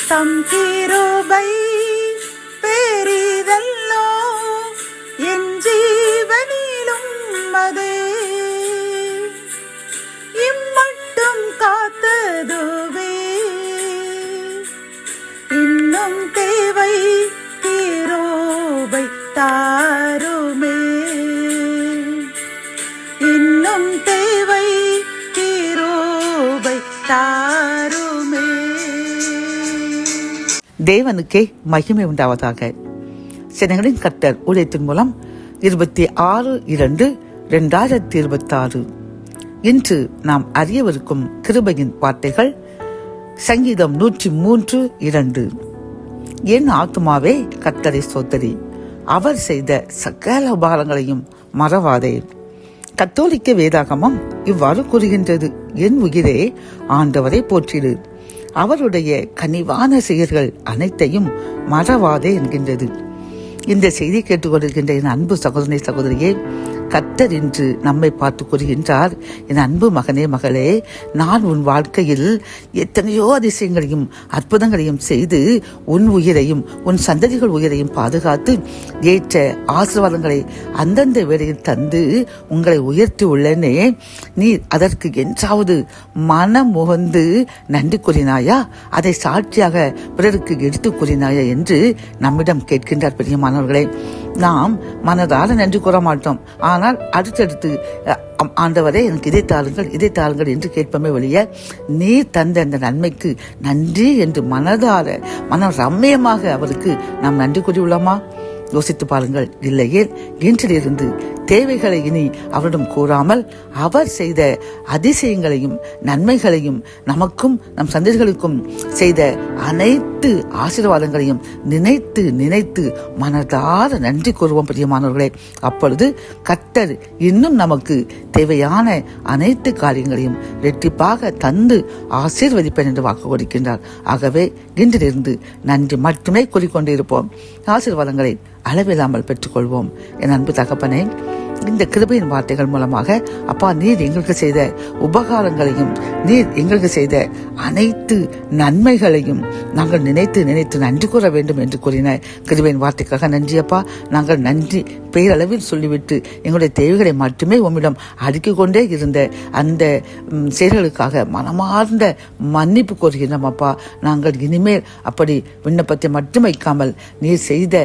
தம் கிருபை பெரிதல்லோ என் ஜீவனிலும் அதே இம்மட்டும் காத்ததுவே இன்னும் தேவை கிருபை தாருமே இன்னும் தேவை கிருபை தாருமே. தேவனுக்கே மகிமை உண்டாவதாக. சினங்களின் கர்த்தர் ஊழியத்தின் மூலம் 26/2/2026 இன்று நாம் அறியவிருக்கும் கிருபையின் வார்த்தைகள். சங்கீதம் 103:2. என் ஆத்துமாவே கர்த்தரை ஸ்தோத்திரி, அவர் செய்த சகல உபகாரங்களையும் மறவாதே. கத்தோலிக்க வேதாகமம் இவ்வாறு கூறுகின்றது, என் உயிரே ஆண்டவரை போற்றிடு, அவருடைய கனிவான செயல்கள் அனைத்தையும் மறவாதே என்கின்றது. இந்த செய்தி கேட்டுக்கொண்டிருக்கின்ற என் அன்பு சகோதரனை சகோதரியே, கர்த்தர் இன்று நம்மை பார்த்து கூறுகின்றார், என் அன்பு மகனே மகளே, நான் உன் வாழ்க்கையில் எத்தனையோ அதிசயங்களையும் அற்புதங்களையும் செய்து உன் உயிரையும் உன் சந்ததிகள் உயிரையும் பாதுகாத்து ஏற்ற ஆசீர்வாதங்களை அந்தந்த வேளையில் தந்து உங்களை உயர்த்தி உள்ளனே. நீ அதற்கு என்றாவது மனம் முகந்து நன்றி கூறினாயா? அதை சாட்சியாக பிறருக்கு எடுத்து கூறினாயா என்று நம்மிடம் கேட்கின்றார். பிரியமானவர்களே, நாம் மனதார நன்றி கூற மாட்டோம். ஆனால் அடுத்தடுத்து ஆண்டவரே எனக்கு இதை தாருங்கள் என்று கேட்போமே ஒழிய, நீர் தந்த அந்த நன்மைக்கு நன்றி என்று மனதார மனம் ரம்மியமாக அவருக்கு நாம் நன்றி கூறியுள்ளோமா? யோசித்து பாருங்கள். இல்லையே, இன்றிலிருந்து தேவைகளை இனி அவரிடம் கூறாமல் அவர் செய்த அதிசயங்களையும் நன்மைகளையும் நமக்கும் நம் சந்ததிகளுக்கும் செய்த அனைத்து ஆசீர்வாதங்களையும் நினைத்து நினைத்து மனதார நன்றி கூறுவோம். பிரியமானவர்களே, அப்பொழுது கர்த்தர் இன்னும் நமக்கு தேவையான அனைத்து காரியங்களையும் இரட்டிப்பாக தந்து ஆசீர்வதிப்பேன் என்று வாக்கு கொடுக்கின்றார். ஆகவே இன்றிலிருந்து நன்றி மட்டுமே கூறிக்கொண்டிருப்போம். ஆசீர்வாதங்களை அளவில்லாமல் பெற்றுக்கொள்வோம். என் அன்பு தகப்பனே, இந்த கிருபையின் வார்த்தைகள் மூலமாக அப்பா, நீர் எங்களுக்கு செய்த உபகாரங்களையும் நீர் எங்களுக்கு செய்த அனைத்து நன்மைகளையும் நாங்கள் நினைத்து நினைத்து நன்றி கூற வேண்டும் என்று கூறின கிருபையின் வார்த்தைக்காக நன்றி அப்பா. நாங்கள் நன்றி பெயரளவில் சொல்லிவிட்டு எங்களுடைய தேவைகளை மட்டுமே உம்மிடம் அடுக்கிக் கொண்டே இருந்த அந்த செயல்களுக்காக மனமார்ந்த மன்னிப்பு கோருகின்றோம் அப்பா. நாங்கள் இனிமேல் அப்படி விண்ணப்பத்தை மட்டும் வைக்காமல் நீர் செய்த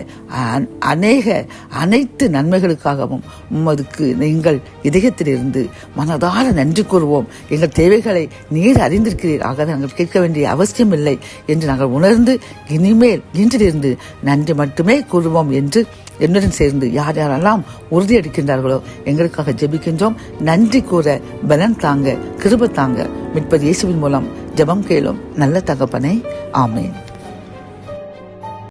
அனைத்து நன்மைகளுக்காகவும் உமதுக்கு எங்கள் இதயத்திலிருந்து மனதார நன்றி கூறுவோம். எங்கள் தேவைகளை நீர் அறிந்திருக்கிறீர், ஆக நாங்கள் கேட்க வேண்டிய அவசியம் இல்லை என்று நாங்கள் உணர்ந்து இனிமேல் இன்றிலிருந்து நன்றி மட்டுமே கூறுவோம் என்று என்னுடன் சேர்ந்து யார் யாரெல்லாம் உறுதியளிக்கின்றார்களோ எங்களுக்காக ஜெபிக்கின்றோம். நன்றி கூற பலன் தாங்க, கிருபை தாங்க. மீட்பர் இயேசுவின் மூலம் ஜெபம் கேளும் நல்ல தகப்பனே, ஆமென்.